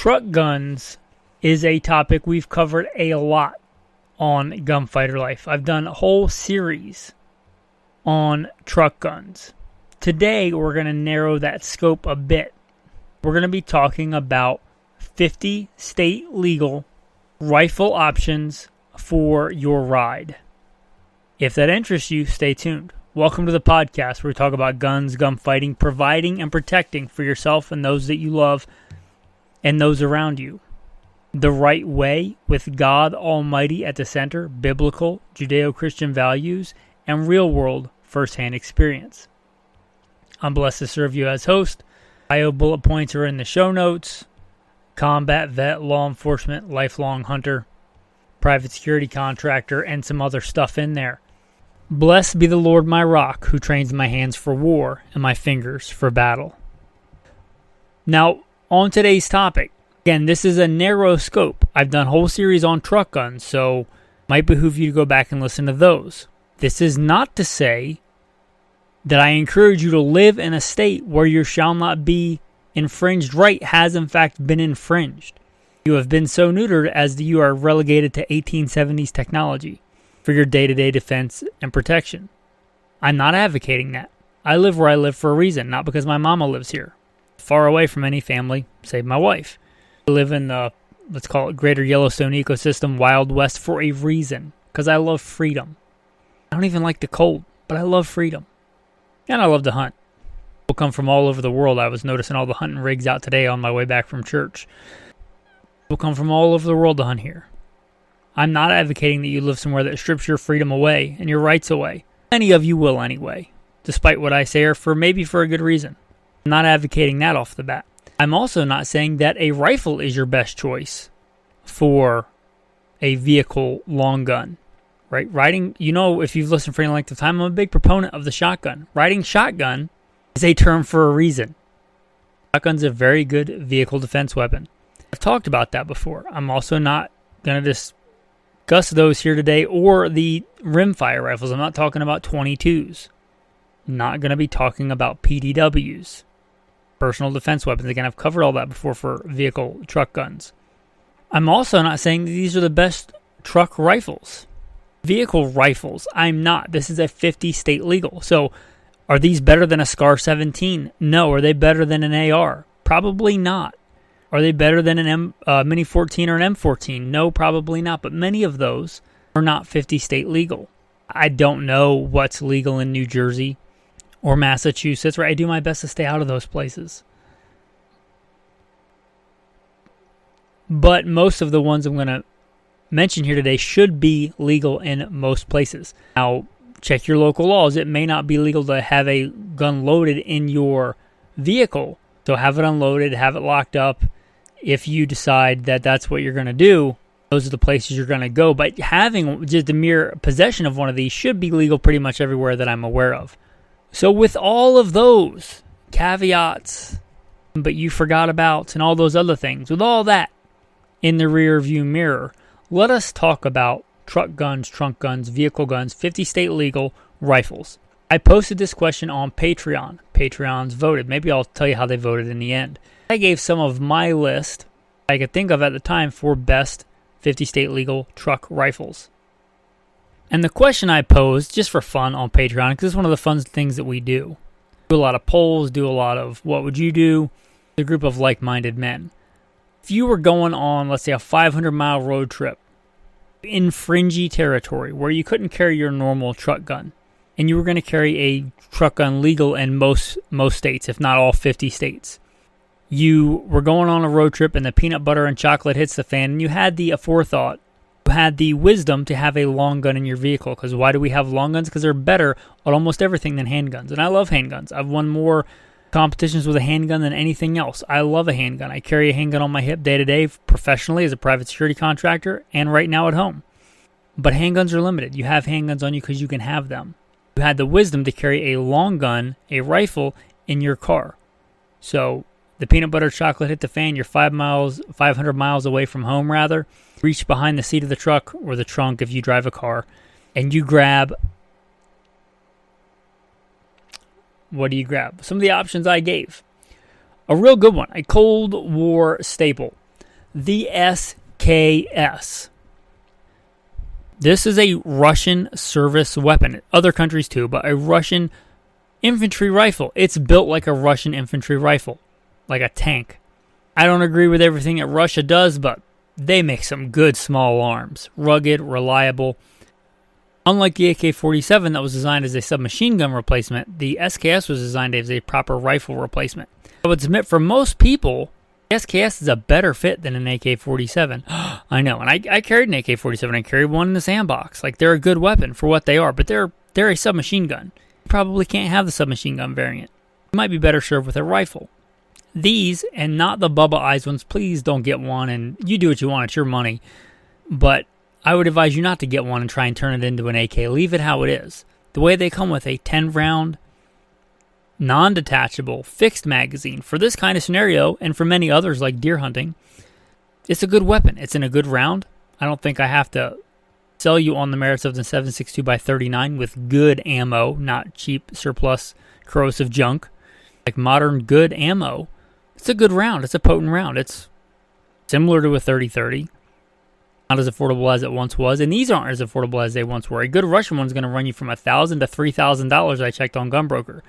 Truck guns is a topic we've covered a lot on Gunfighter Life. I've done a whole series on truck guns. Today, we're going to narrow that scope a bit. We're going to be talking about 50 state legal rifle options for your ride. If that interests you, stay tuned. Welcome to the podcast where we talk about guns, gunfighting, providing and protecting for yourself and those that you love and those around you. The right way, with God Almighty at the center, biblical, Judeo-Christian values, and real-world first-hand experience. I'm blessed to serve you as host. IO bullet points are in the show notes. Combat vet, law enforcement, lifelong hunter, private security contractor, and some other stuff in there. Blessed be the Lord my rock, who trains my hands for war and my fingers for battle. Now, on today's topic, again, this is a narrow scope. I've done a whole series on truck guns, so it might behoove you to go back and listen to those. This is not to say that I encourage you to live in a state where your shall not be infringed right has in fact been infringed. You have been so neutered as that you are relegated to 1870s technology for your day-to-day defense and protection. I'm not advocating that. I live where I live for a reason, not because my mama lives here. Far away from any family, save my wife. I live in the, let's call it, greater Yellowstone ecosystem, Wild West, for a reason. Because I love freedom. I don't even like the cold, but I love freedom. And I love to hunt. People come from all over the world. I was noticing all the hunting rigs out today on my way back from church. People come from all over the world to hunt here. I'm not advocating that you live somewhere that strips your freedom away and your rights away. Many of you will anyway, despite what I say, or maybe for a good reason. I'm not advocating that off the bat. I'm also not saying that a rifle is your best choice for a vehicle long gun. Right? Riding, if you've listened for any length of time, I'm a big proponent of the shotgun. Riding shotgun is a term for a reason. Shotgun's a very good vehicle defense weapon. I've talked about that before. I'm also not going to discuss those here today or the rimfire rifles. I'm not talking about 22s. I'm not going to be talking about PDWs. Personal defense weapons. Again, I've covered all that before for vehicle truck guns. I'm also not saying that these are the best truck rifles. Vehicle rifles, I'm not. This is a 50 state legal. So, are these better than a S.K.S. No. Are they better than an AR? Probably not. Are they better than an Mini 14 or an M14? No, probably not. But many of those are not 50 state legal. I don't know what's legal in New Jersey or Massachusetts, right? I do my best to stay out of those places. But most of the ones I'm going to mention here today should be legal in most places. Now, check your local laws. It may not be legal to have a gun loaded in your vehicle. So have it unloaded, have it locked up. If you decide that that's what you're going to do, those are the places you're going to go. But having just the mere possession of one of these should be legal pretty much everywhere that I'm aware of. So with all of those caveats, but you forgot about, and all those other things, with all that in the rear view mirror, let us talk about truck guns, trunk guns, vehicle guns, 50 state legal rifles. I posted this question on Patreon. Patreons voted. Maybe I'll tell you how they voted in the end. I gave some of my list I could think of at the time for best 50 state legal truck rifles. And the question I posed, just for fun on Patreon, because it's one of the fun things that we do. Do a lot of polls, do a lot of what would you do? A group of like-minded men. If you were going on, let's say, a 500-mile road trip in fringy territory where you couldn't carry your normal truck gun, and you were going to carry a truck gun legal in most states, if not all 50 states. You were going on a road trip and the peanut butter and chocolate hits the fan, and you had the forethought, you had the wisdom to have a long gun in your vehicle. Because why do we have long guns? Because they're better at almost everything than handguns. And I love handguns. I've won more competitions with a handgun than anything else. I love a handgun. I carry a handgun on my hip day to day professionally as a private security contractor and right now at home. But handguns are limited. You have handguns on you because you can have them. You had the wisdom to carry a long gun, a rifle, in your car. So the peanut butter chocolate hit the fan, you're 500 miles away from home rather. Reach behind the seat of the truck or the trunk if you drive a car, and you grab, what do you grab? Some of the options I gave. A real good one, a Cold War staple. the S.K.S. This is a Russian service weapon. Other countries too, but a Russian infantry rifle. It's built like a Russian infantry rifle, like a tank. I don't agree with everything that Russia does, but they make some good small arms. Rugged, reliable. Unlike the AK-47 that was designed as a submachine gun replacement, the S.K.S. was designed as a proper rifle replacement. I would submit for most people, the S.K.S. is a better fit than an AK-47. I know, and I carried an AK-47. I carried one in the sandbox. Like, they're a good weapon for what they are, but they're a submachine gun. You probably can't have the submachine gun variant. You might be better served with a rifle. These, and not the Bubba Eyes ones, please don't get one, and you do what you want, it's your money. But I would advise you not to get one and try and turn it into an AK. Leave it how it is. The way they come with a 10-round, non-detachable, fixed magazine, for this kind of scenario, and for many others like deer hunting, it's a good weapon. It's in a good round. I don't think I have to sell you on the merits of the 7.62x39 with good ammo, not cheap, surplus, corrosive junk. Like modern good ammo. It's a good round. It's a potent round. It's similar to a 30-30. Not as affordable as it once was. And these aren't as affordable as they once were. A good Russian one's going to run you from $1,000 to $3,000 I checked on Gunbroker.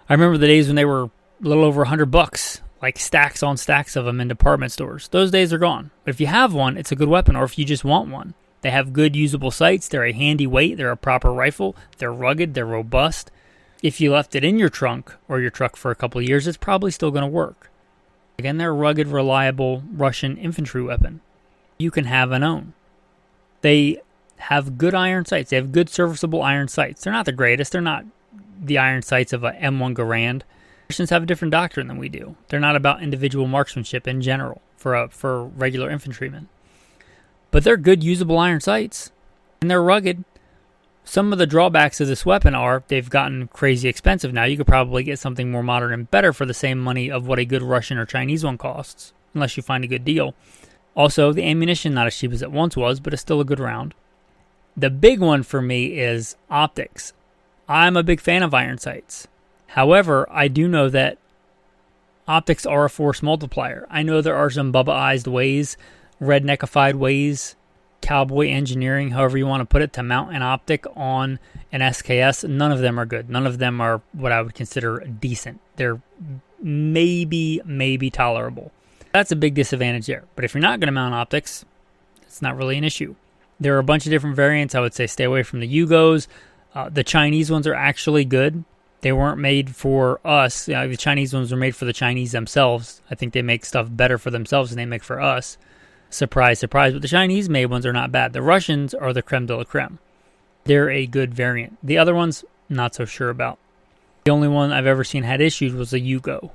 I remember the days when they were a little over $100, like stacks on stacks of them in department stores. Those days are gone. But if you have one, it's a good weapon. Or if you just want one. They have good usable sights. They're a handy weight. They're a proper rifle. They're rugged. They're robust. If you left it in your trunk or your truck for a couple of years, it's probably still going to work. Again, they're a rugged, reliable Russian infantry weapon. You can have and own. They have good iron sights. They have good serviceable iron sights. They're not the greatest. They're not the iron sights of a M1 Garand. Russians have a different doctrine than we do. They're not about individual marksmanship in general for regular infantrymen. But they're good, usable iron sights. And they're rugged. Some of the drawbacks of this weapon are they've gotten crazy expensive now. You could probably get something more modern and better for the same money of what a good Russian or Chinese one costs, unless you find a good deal. Also, the ammunition not as cheap as it once was, but it's still a good round. The big one for me is optics. I'm a big fan of iron sights. However, I do know that optics are a force multiplier. I know there are some Bubba-ized ways, redneckified ways, cowboy engineering, however you want to put it, to mount an optic on an S.K.S. None of them are good. None of them are what I would consider decent. They're maybe tolerable. That's a big disadvantage there. But if you're not going to mount optics, it's not really an issue. There are a bunch of different variants. I would say stay away from the Yugos. The Chinese ones are actually good. They weren't made for us. The Chinese ones were made for the Chinese themselves. I think they make stuff better for themselves than they make for us. Surprise, surprise. But the Chinese-made ones are not bad. The Russians are the creme de la creme. They're a good variant. The other ones, not so sure about. The only one I've ever seen had issues was the Yugo,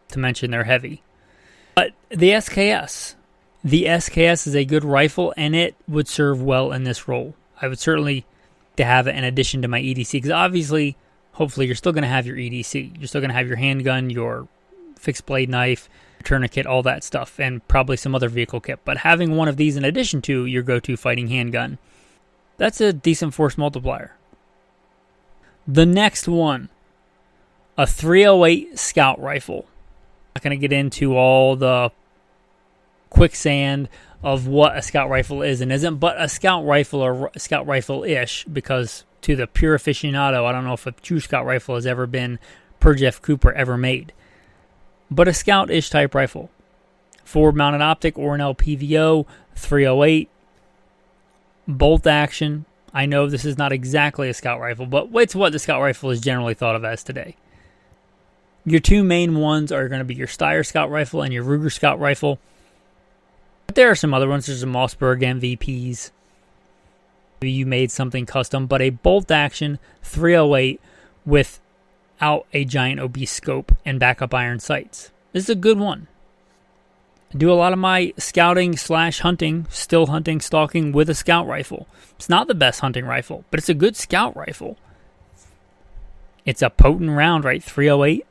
to mention they're heavy. But the S.K.S. The S.K.S. is a good rifle, and it would serve well in this role. I would certainly to have it in addition to my EDC, because obviously, hopefully, you're still going to have your EDC. You're still going to have your handgun, your fixed blade knife, tourniquet, all that stuff, and probably some other vehicle kit. But having one of these in addition to your go-to fighting handgun, that's a decent force multiplier. The next one, a 308 Scout rifle. I'm not going to get into all the quicksand of what a Scout rifle is and isn't, but a Scout rifle or Scout rifle-ish, because to the pure aficionado, I don't know if a true Scout rifle has ever been per Jeff Cooper ever made. But a Scout-ish type rifle. Forward-mounted optic or an LPVO, 308, bolt action. I know this is not exactly a Scout rifle, but it's what the Scout rifle is generally thought of as today. Your two main ones are going to be your Steyr Scout rifle and your Ruger Scout rifle. But there are some other ones. There's some Mossberg MVPs. Maybe you made something custom, but a bolt action 308 without a giant obese scope and backup iron sights. This is a good one. I do a lot of my scouting / hunting, still hunting, stalking with a Scout rifle. It's not the best hunting rifle, but it's a good Scout rifle. It's a potent round, right? 308.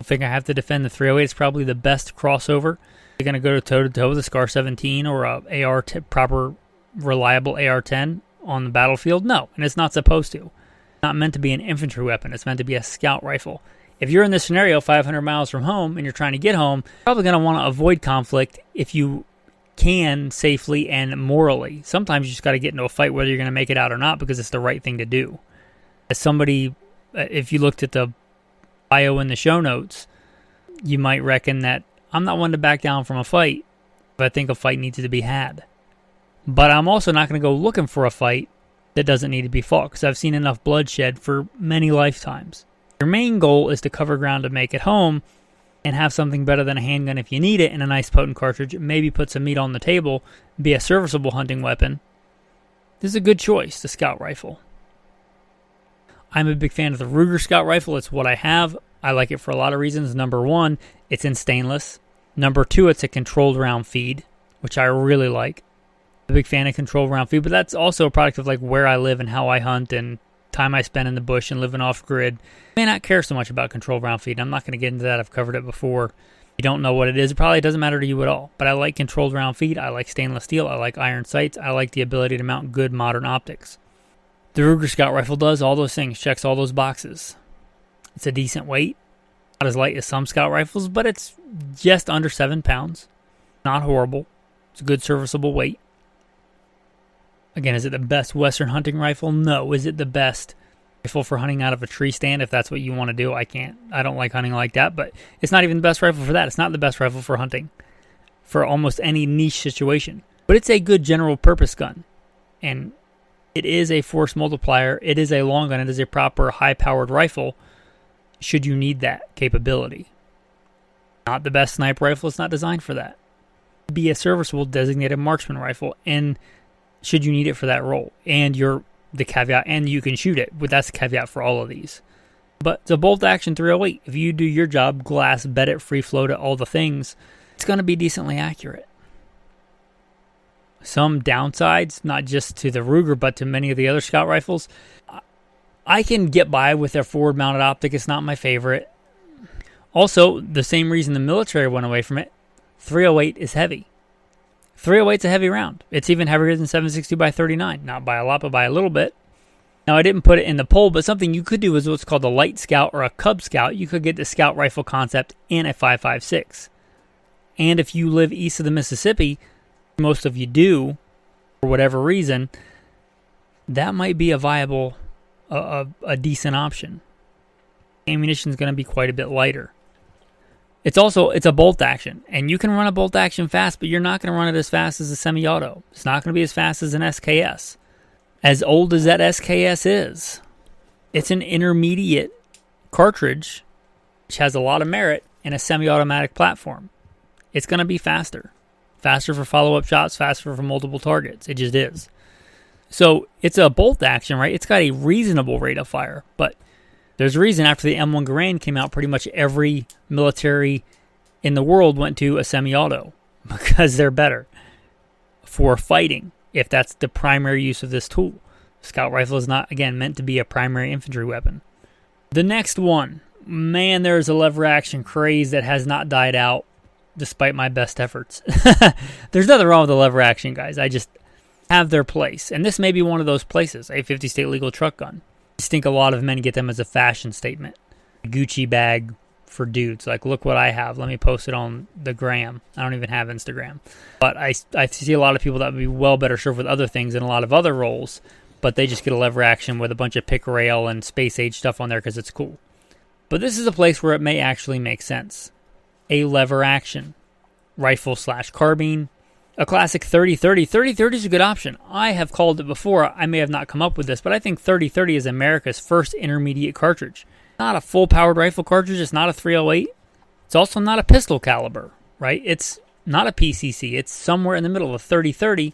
I think I have to defend the 308. It's probably the best crossover. You're going to go toe-to-toe with a SCAR-17 or a AR, proper, reliable AR-10 on the battlefield? No, and it's not supposed to. It's not meant to be an infantry weapon. It's meant to be a Scout rifle. If you're in this scenario 500 miles from home and you're trying to get home, you're probably going to want to avoid conflict if you can safely and morally. Sometimes you just got to get into a fight whether you're going to make it out or not because it's the right thing to do. As somebody, if you looked at the bio in the show notes, you might reckon that I'm not one to back down from a fight, but I think a fight needs to be had. But I'm also not going to go looking for a fight that doesn't need to be fought because I've seen enough bloodshed for many lifetimes. Your main goal is to cover ground to make it home and have something better than a handgun if you need it, and a nice potent cartridge, maybe put some meat on the table, be a serviceable hunting weapon. This is a good choice, the Scout Rifle. I'm a big fan of the Ruger Scout Rifle. It's what I have. I like it for a lot of reasons. Number one, it's in stainless. Number two, it's a controlled round feed, which I really like. I'm a big fan of controlled round feed, but that's also a product of like where I live and how I hunt and time I spend in the bush and living off grid. I may not care so much about controlled round feed. I'm not going to get into that. I've covered it before. If you don't know what it is, it probably doesn't matter to you at all. But I like controlled round feed. I like stainless steel. I like iron sights. I like the ability to mount good modern optics. The Ruger Scout Rifle does all those things, checks all those boxes. It's a decent weight. Not as light as some Scout Rifles, but it's just under 7 pounds. Not horrible. It's a good serviceable weight. Again, is it the best Western hunting rifle? No. Is it the best rifle for hunting out of a tree stand if that's what you want to do? I don't like hunting like that, but it's not even the best rifle for that. It's not the best rifle for hunting for almost any niche situation. But it's a good general purpose gun. And it is a force multiplier. It is a long gun. It is a proper high-powered rifle should you need that capability. Not the best sniper rifle. It's not designed for that. Be a serviceable designated marksman rifle, and should you need it for that role, and the caveat, and you can shoot it, but that's the caveat for all of these. But it's a bolt action 308. If you do your job, glass, bed it, free float it, all the things, it's going to be decently accurate. Some downsides, not just to the Ruger, but to many of the other Scout rifles. I can get by with their forward mounted optic. It's not my favorite. Also, the same reason the military went away from it, 308 is heavy. 308's a heavy round. It's even heavier than 7.62 by 39. Not by a lot, but by a little bit. Now, I didn't put it in the poll, but something you could do is what's called a light Scout or a Cub Scout. You could get the Scout rifle concept in a 5.56. And if you live east of the Mississippi, most of you do, for whatever reason, that might be a viable, a decent option. Ammunition is going to be quite a bit lighter. It's a bolt action, and you can run a bolt action fast, but you're not going to run it as fast as a semi-auto. It's not going to be as fast as an S.K.S. As old as that S.K.S is, it's an intermediate cartridge, which has a lot of merit in a semi-automatic platform. It's going to be faster. Faster for follow-up shots, faster for multiple targets. It just is. So it's a bolt action, right? It's got a reasonable rate of fire, but there's a reason after the M1 Garand came out, pretty much every military in the world went to a semi-auto because they're better for fighting, if that's the primary use of this tool. Scout rifle is not, again, meant to be a primary infantry weapon. The next one, man, there's a lever action craze that has not died out despite my best efforts. There's nothing wrong with the lever action, guys. I just have their place. And this may be one of those places, a 50 state legal truck gun. I think a lot of men get them as a fashion statement. Gucci bag for dudes. Like, look what I have. Let me post it on the gram. I don't even have Instagram. But I see a lot of people that would be well better served with other things in a lot of other roles, but they just get a lever action with a bunch of pick rail and space age stuff on there because it's cool. But this is a place where it may actually make sense. A lever action. Rifle/carbine. A classic 30-30. 30-30 is a good option. I have called it before. I may have not come up with this, but I think 30-30 is America's first intermediate cartridge. Not a full-powered rifle cartridge. It's not a 308. It's also not a pistol caliber, right? It's not a PCC. It's somewhere in the middle. A 30-30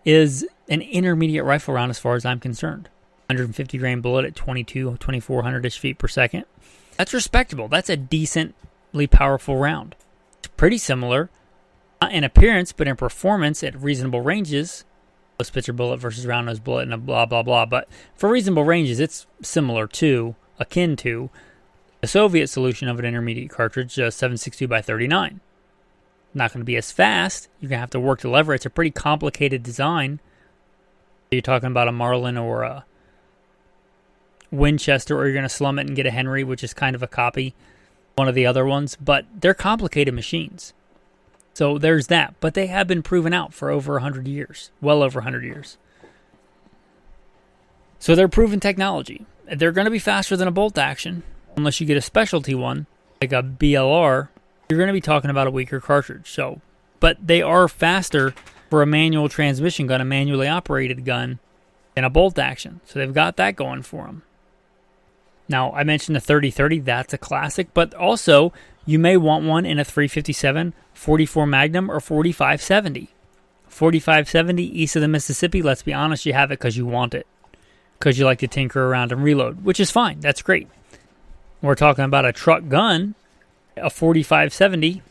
is an intermediate rifle round as far as I'm concerned. 150 grain bullet at 2,400-ish feet per second. That's respectable. That's a decently powerful round. It's pretty similar. Not in appearance, but in performance at reasonable ranges. Close pitcher bullet versus round nose bullet and a blah, blah, blah. But for reasonable ranges, it's similar to, akin to, the Soviet solution of an intermediate cartridge, 7.62 by 39. Not going to be as fast. You're going to have to work the lever. It's a pretty complicated design. You're talking about a Marlin or a Winchester, or you're going to slum it and get a Henry, which is kind of a copy, one of the other ones. But they're complicated machines. So there's that. But they have been proven out for over 100 years, well over 100 years. So they're proven technology. They're going to be faster than a bolt action. Unless you get a specialty one, like a BLR, you're going to be talking about a weaker cartridge. So, but they are faster for a manual transmission gun, a manually operated gun, than a bolt action. So they've got that going for them. Now, I mentioned the 3030. That's a classic. But also, you may want one in a 357, 44 Magnum, or 4570. 4570 east of the Mississippi, let's be honest, you have it because you want it. Because you like to tinker around and reload, which is fine. That's great. We're talking about a truck gun, a 4570,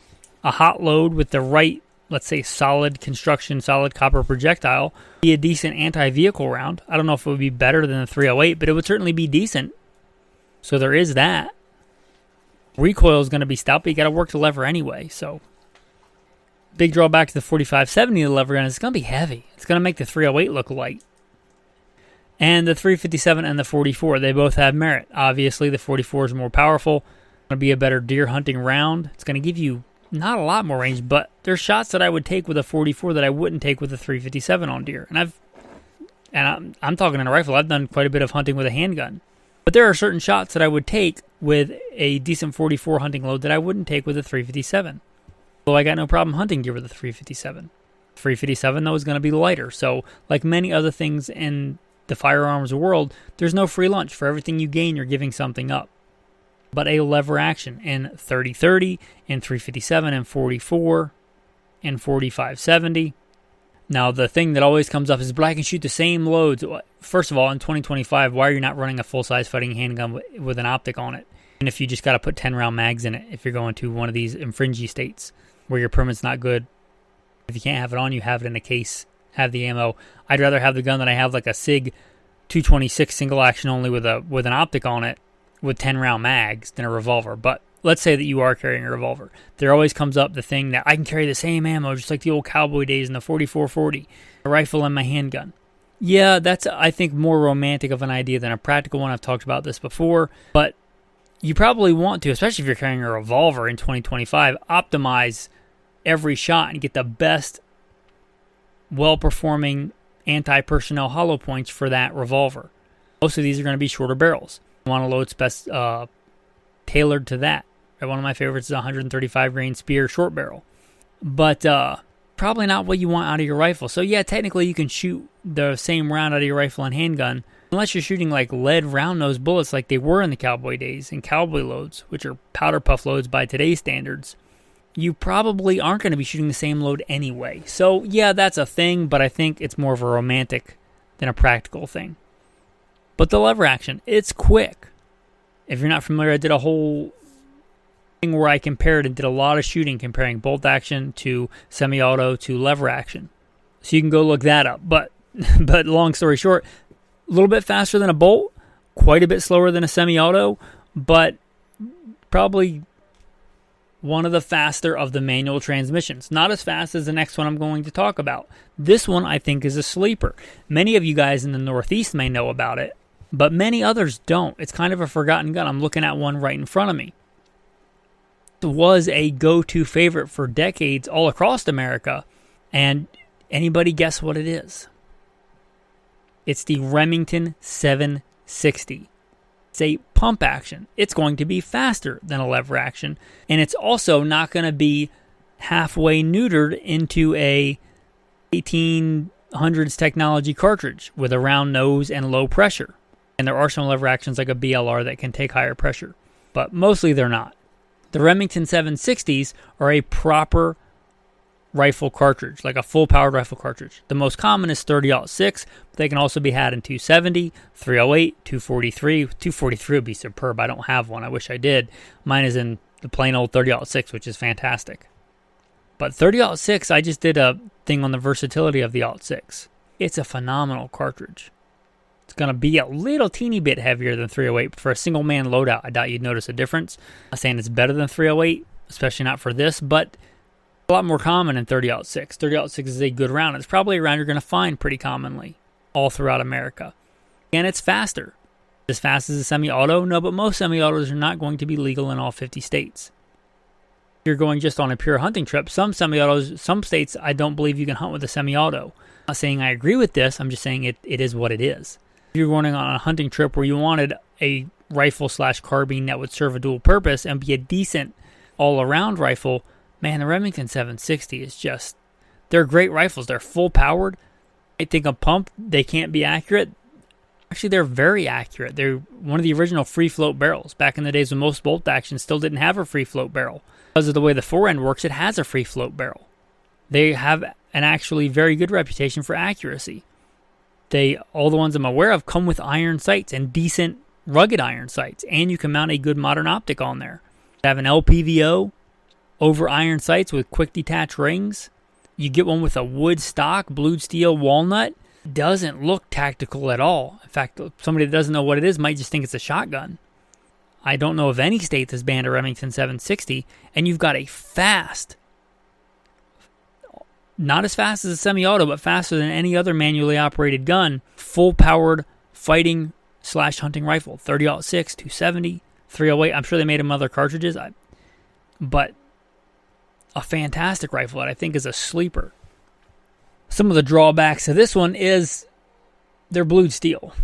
a hot load with the right, let's say, solid construction, solid copper projectile, be a decent anti-vehicle round. I don't know if it would be better than the 308, but it would certainly be decent. So there is that. Recoil is going to be stout, but you got to work the lever anyway. So big drawback to the 4570, the lever gun, is it's going to be heavy. It's going to make the 308 look light. And the 357 and the 44, they both have merit. Obviously, the 44 is more powerful. It's going to be a better deer hunting round. It's going to give you not a lot more range, but there's shots that I would take with a 44 that I wouldn't take with a 357 on deer. And I'm talking in a rifle. I've done quite a bit of hunting with a handgun. But there are certain shots that I would take with a decent 44 hunting load that I wouldn't take with a 357. Well, I got no problem hunting deer with a 357. 357, though, is going to be lighter. So, like many other things in the firearms world, there's no free lunch. For everything you gain, you're giving something up. But a lever action in 3030, in 357, and 44, and 4570. Now, the thing that always comes up is, but I can shoot the same loads. First of all, in 2025, why are you not running a full-size fighting handgun with an optic on it? And if you just got to put 10-round mags in it, if you're going to one of these infringy states where your permit's not good, if you can't have it on you, have it in a case, have the ammo. I'd rather have the gun than I have like a SIG 226 single action only with an optic on it with 10-round mags than a revolver. But let's say that you are carrying a revolver. There always comes up the thing that I can carry the same ammo just like the old cowboy days in the 4440, a rifle and my handgun. Yeah, that's, I think, more romantic of an idea than a practical one. I've talked about this before, but you probably want to, especially if you're carrying a revolver in 2025, optimize every shot and get the best well-performing anti-personnel hollow points for that revolver. Most of these are going to be shorter barrels. You want a load tailored to that. One of my favorites is a 135 grain Spear short barrel. But probably not what you want out of your rifle. So yeah, technically you can shoot the same round out of your rifle and handgun, unless you're shooting like lead round nose bullets like they were in the cowboy days, and cowboy loads, which are powder puff loads by today's standards. You probably aren't going to be shooting the same load anyway. So yeah, that's a thing, but I think it's more of a romantic than a practical thing. But the lever action, it's quick. If you're not familiar, I did a whole thing where I compared and did a lot of shooting comparing bolt action to semi-auto to lever action. So you can go look that up. But long story short, a little bit faster than a bolt, quite a bit slower than a semi-auto, but probably one of the faster of the manual transmissions. Not as fast as the next one I'm going to talk about. This one, I think, is a sleeper. Many of you guys in the Northeast may know about it, but many others don't. It's kind of a forgotten gun. I'm looking at one right in front of me. It was a go-to favorite for decades all across America, and anybody guess what it is? It's the Remington 760. It's a pump action. It's going to be faster than a lever action, and it's also not going to be halfway neutered into a 1800s technology cartridge with a round nose and low pressure. And there are some lever actions like a BLR that can take higher pressure, but mostly they're not. The Remington 760s are a proper rifle cartridge, like a full-powered rifle cartridge. The most common is 30-06, but they can also be had in 270, 308, 243. 243 would be superb. I don't have one. I wish I did. Mine is in the plain old 30-06, which is fantastic. But 30-06, I just did a thing on the versatility of the 06. It's a phenomenal cartridge. It's going to be a little teeny bit heavier than 308, but for a single-man loadout, I doubt you'd notice a difference. I'm not saying it's better than 308, especially not for this, but a lot more common in 30-06. 30-06 is a good round. It's probably a round you're going to find pretty commonly all throughout America. And it's faster. As fast as a semi-auto? No, but most semi-autos are not going to be legal in all 50 states. If you're going just on a pure hunting trip, some semi-autos, some states, I don't believe you can hunt with a semi-auto. I'm not saying I agree with this. I'm just saying it is what it is. If you're going on a hunting trip where you wanted a rifle/carbine that would serve a dual purpose and be a decent all-around rifle, man, the Remington 760 is just, they're great rifles. They're full-powered. I think a pump, they can't be accurate. Actually, they're very accurate. They're one of the original free-float barrels. Back in the days when most bolt action still didn't have a free-float barrel. Because of the way the forend works, it has a free-float barrel. They have an actually very good reputation for accuracy. All the ones I'm aware of come with iron sights and decent rugged iron sights, and you can mount a good modern optic on there. They have an LPVO over iron sights with quick detach rings. You get one with a wood stock, blued steel walnut. Doesn't look tactical at all. In fact, somebody that doesn't know what it is might just think it's a shotgun. I don't know of any state that's banned a Remington 760, and you've got a fast, not as fast as a semi-auto, but faster than any other manually operated gun, full-powered fighting/hunting rifle. 30-06, 270, 308. I'm sure they made them other cartridges, but a fantastic rifle that I think is a sleeper. Some of the drawbacks to this one is they're blued steel.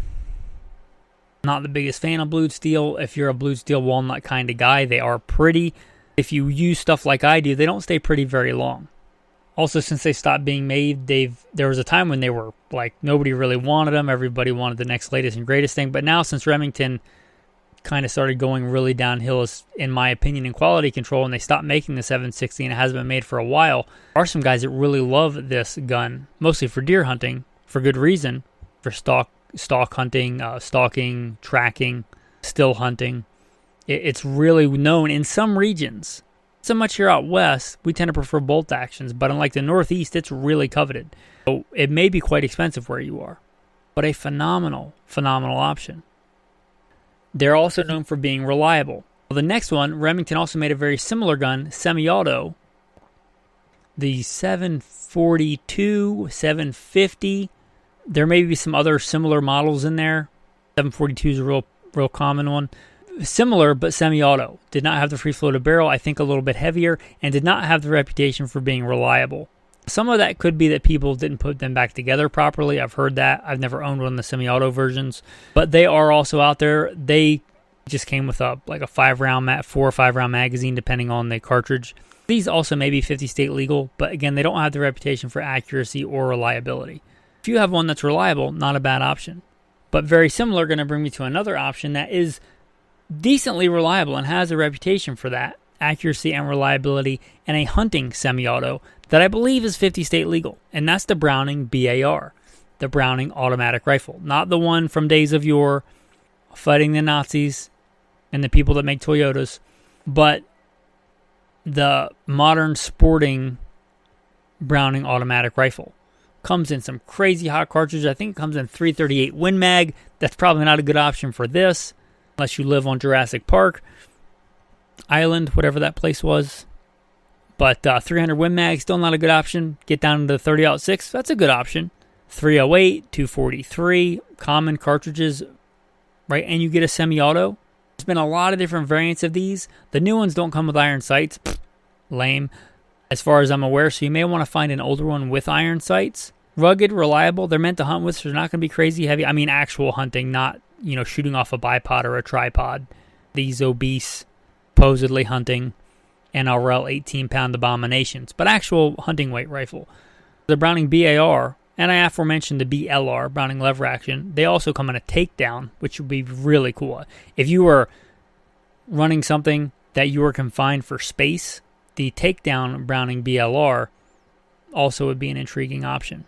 Not the biggest fan of blued steel. If you're a blued steel walnut kind of guy, they are pretty. If you use stuff like I do, they don't stay pretty very long. Also, since they stopped being made, there was a time when they were like, nobody really wanted them. Everybody wanted the next latest and greatest thing. But now, since Remington kind of started going really downhill, in my opinion, in quality control, and they stopped making the 760 and it hasn't been made for a while, there are some guys that really love this gun, mostly for deer hunting, for good reason, for stalk hunting, stalking, tracking, still hunting. It's really known in some regions. So much here out west, we tend to prefer bolt actions, but unlike the Northeast, it's really coveted. So it may be quite expensive where you are, but a phenomenal option. They're also known for being reliable. Well, the next one, Remington also made a very similar gun, semi-auto. The 742, 750. There may be some other similar models in there. 742 is a real common one. Similar, but semi-auto. Did not have the free-floated barrel, I think a little bit heavier, and did not have the reputation for being reliable. Some of that could be that people didn't put them back together properly. I've heard that. I've never owned one of the semi-auto versions. But they are also out there. They just came with a 4 or 5 round magazine, depending on the cartridge. These also may be 50 state legal, but again, they don't have the reputation for accuracy or reliability. If you have one that's reliable, not a bad option. But very similar, going to bring me to another option that is decently reliable and has a reputation for that, accuracy and reliability, and a hunting semi-auto that I believe is 50 state legal, and that's the Browning BAR, the Browning automatic rifle. Not the one from days of yore, fighting the Nazis and the people that make Toyotas, but the modern sporting Browning automatic rifle. Comes in some crazy hot cartridges. I think it comes in 338 Win Mag. That's probably not a good option for this, unless you live on Jurassic Park Island, whatever that place was. But 300 Win Mag, still not a good option. Get down to the 30-06, that's a good option. 308, 243, common cartridges, right? And you get a semi-auto. There's been a lot of different variants of these. The new ones don't come with iron sights. Lame, as far as I'm aware. So you may want to find an older one with iron sights. Rugged, reliable. They're meant to hunt with, so they're not going to be crazy heavy. I mean, actual hunting, not, shooting off a bipod or a tripod. These obese, supposedly hunting N.R.A. 18-pound abominations, but actual hunting weight rifle. The Browning BAR, and I aforementioned the BLR, Browning lever action, they also come in a takedown, which would be really cool. If you were running something that you were confined for space, the takedown Browning BLR also would be an intriguing option.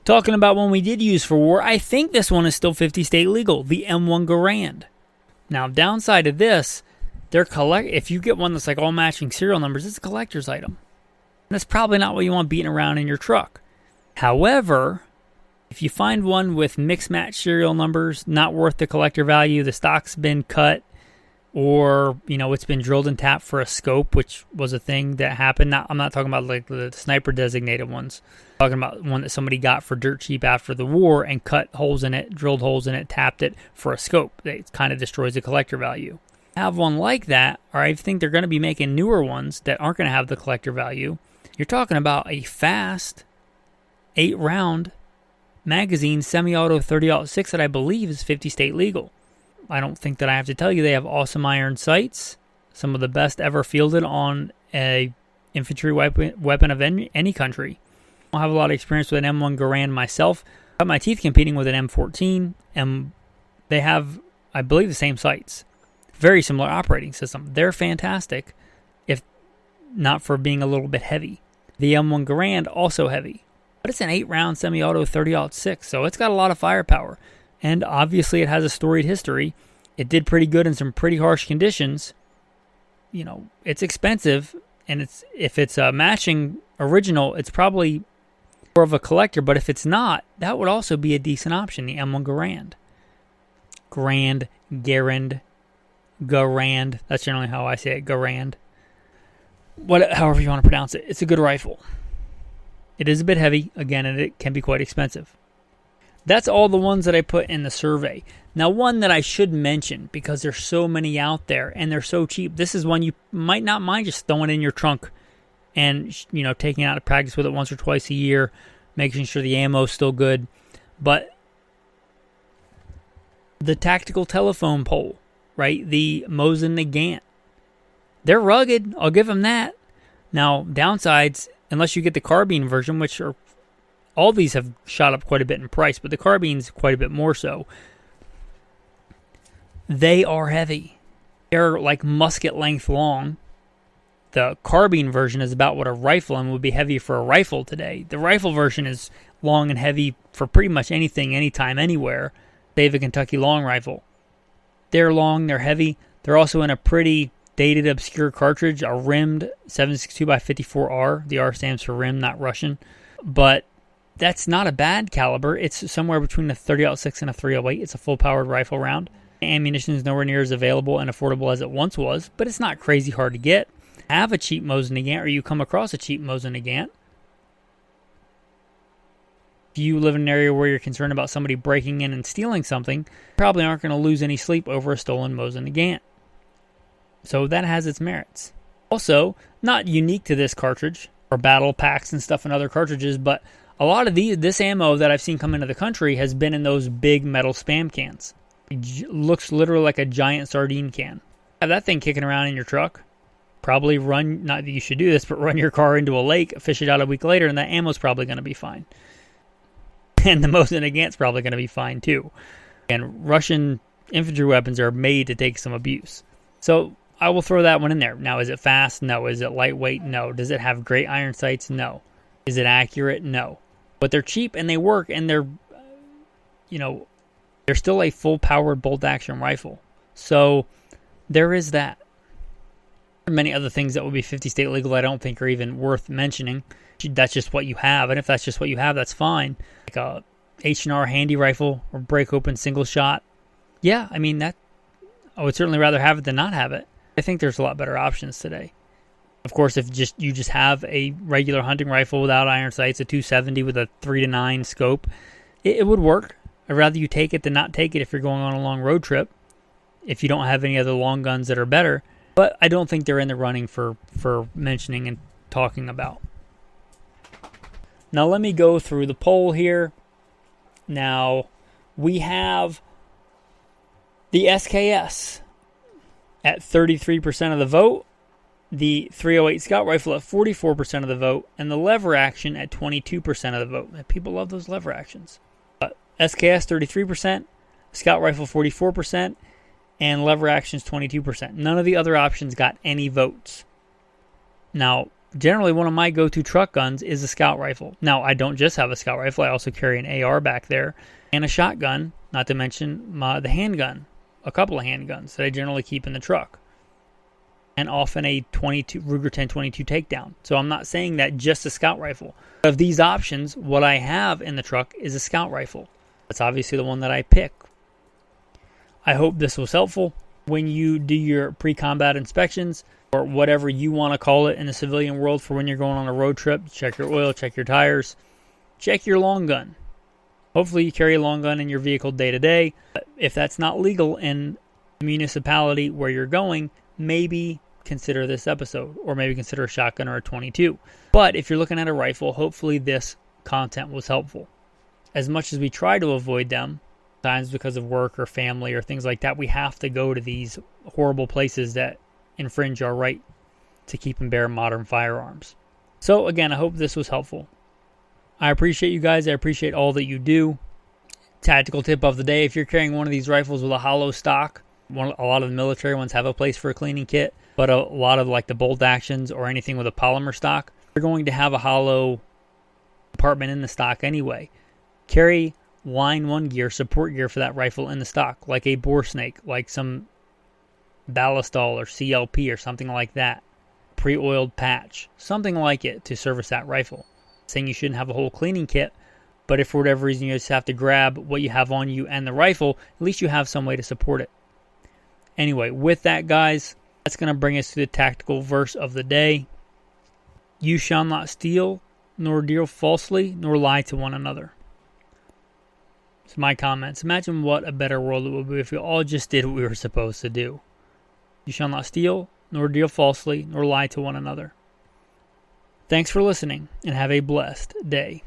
Talking about one we did use for war, I think this one is still 50 state legal, the M1 Garand. Now, downside of this, if you get one that's like all matching serial numbers, it's a collector's item. And that's probably not what you want beating around in your truck. However, if you find one with mixed match serial numbers, not worth the collector value, the stock's been cut, or it's been drilled and tapped for a scope, which was a thing that happened. I'm not talking about like the sniper designated ones. I'm talking about one that somebody got for dirt cheap after the war and cut holes in it, drilled holes in it, tapped it for a scope. It kind of destroys the collector value. have one like that, or I think they're going to be making newer ones that aren't going to have the collector value, you're talking about a fast 8-round magazine semi-auto 30-06 that I believe is 50 state legal. I don't think that I have to tell you they have awesome iron sights, some of the best ever fielded on a infantry weapon of any country. I don't have a lot of experience with an M1 Garand myself. I got my teeth competing with an M14, and they have, I believe, the same sights. Very similar operating system. They're fantastic, if not for being a little bit heavy. The M1 Garand, also heavy. But it's an 8-round semi-auto 30-06, so it's got a lot of firepower. And obviously it has a storied history. It did pretty good in some pretty harsh conditions. You know, it's expensive, and if it's a matching original, it's probably more of a collector. But if it's not, that would also be a decent option, the M1 Garand. Garand. That's generally how I say it, Garand. However you want to pronounce it. It's a good rifle. It is a bit heavy, again, and it can be quite expensive. That's all the ones that I put in the survey. Now, one that I should mention, because there's so many out there, and they're so cheap, this is one you might not mind just throwing in your trunk and, you know, taking it out to practice with it once or twice a year, making sure the ammo's still good. But the tactical telephone pole, right? The Mosin Nagant. They're rugged. I'll give them that. Now, downsides, unless you get the carbine version, which are all these have shot up quite a bit in price, but the carbine's quite a bit more so. They are heavy. They're like musket length long. The carbine version is about what a rifle and would be heavy for a rifle today. The rifle version is long and heavy for pretty much anything, anytime, anywhere, save a Kentucky long rifle. They're long, they're heavy. They're also in a pretty dated, obscure cartridge, a rimmed 7.62x54R. The R stands for rim, not Russian. But that's not a bad caliber. It's somewhere between a 30-06 and a 308. It's a full-powered rifle round. Ammunition is nowhere near as available and affordable as it once was, but it's not crazy hard to get. Have a cheap Mosin Nagant, or you come across a cheap Mosin Nagant. If you live in an area where you're concerned about somebody breaking in and stealing something, you probably aren't going to lose any sleep over a stolen Mosin Nagant. So that has its merits. Also, not unique to this cartridge, or battle packs and stuff in other cartridges, but a lot of this ammo that I've seen come into the country has been in those big metal spam cans. It looks literally like a giant sardine can. Have that thing kicking around in your truck. Probably run, not that you should do this, but run your car into a lake, fish it out a week later, and that ammo's probably going to be fine. And the Mosin Nagant's probably going to be fine too. And Russian infantry weapons are made to take some abuse. So I will throw that one in there. Now, is it fast? No. Is it lightweight? No. Does it have great iron sights? No. Is it accurate? No. But they're cheap and they work, and they're, you know, they're still a full-powered bolt-action rifle. So there is that. There are many other things that would be 50 state legal I don't think are even worth mentioning. That's just what you have, and if that's just what you have, that's fine. Like a H&R handy rifle or break-open single shot. Yeah, I mean, that I would certainly rather have it than not have it. I think there's a lot better options today. Of course, if you just have a regular hunting rifle without iron sights, a 270 with a 3-9 scope, it would work. I'd rather you take it than not take it if you're going on a long road trip, if you don't have any other long guns that are better. But I don't think they're in the running for mentioning and talking about. Now let me go through the poll here. Now we have the S.K.S. at 33% of the vote, the 308 Scout Rifle at 44% of the vote, and the lever action at 22% of the vote. And people love those lever actions. But S.K.S. 33%, Scout Rifle 44%, and lever actions 22%. None of the other options got any votes. Now, generally one of my go-to truck guns is a Scout Rifle. Now, I don't just have a Scout Rifle. I also carry an AR back there and a shotgun, not to mention the handgun. A couple of handguns that I generally keep in the truck. And often a Ruger 1022 takedown. So I'm not saying that just a Scout Rifle. Of these options, what I have in the truck is a Scout Rifle. That's obviously the one that I pick. I hope this was helpful. When you do your pre-combat inspections, or whatever you want to call it in the civilian world for when you're going on a road trip, check your oil, check your tires, check your long gun. Hopefully you carry a long gun in your vehicle day to day. If that's not legal in the municipality where you're going, maybe consider this episode, or maybe consider a shotgun or a 22. But if you're looking at a rifle, hopefully this content was helpful. As much as we try to avoid them, sometimes because of work or family or things like that, we have to go to these horrible places that infringe our right to keep and bear modern firearms. So again, I hope this was helpful. I appreciate you guys. I appreciate all that you do. Tactical tip of the day: if you're carrying one of these rifles with a hollow stock, a lot of the military ones have a place for a cleaning kit, but a lot of like the bolt actions or anything with a polymer stock, you're going to have a hollow compartment in the stock anyway. Carry line 1 gear, support gear for that rifle in the stock, like a bore snake, like some ballistol or CLP or something like that. Pre-oiled patch, something like it to service that rifle. Saying you shouldn't have a whole cleaning kit, but if for whatever reason you just have to grab what you have on you and the rifle, at least you have some way to support it. Anyway, with that, guys, that's going to bring us to the tactical verse of the day. You shall not steal, nor deal falsely, nor lie to one another. It's my comments. Imagine what a better world it would be if we all just did what we were supposed to do. You shall not steal, nor deal falsely, nor lie to one another. Thanks for listening, and have a blessed day.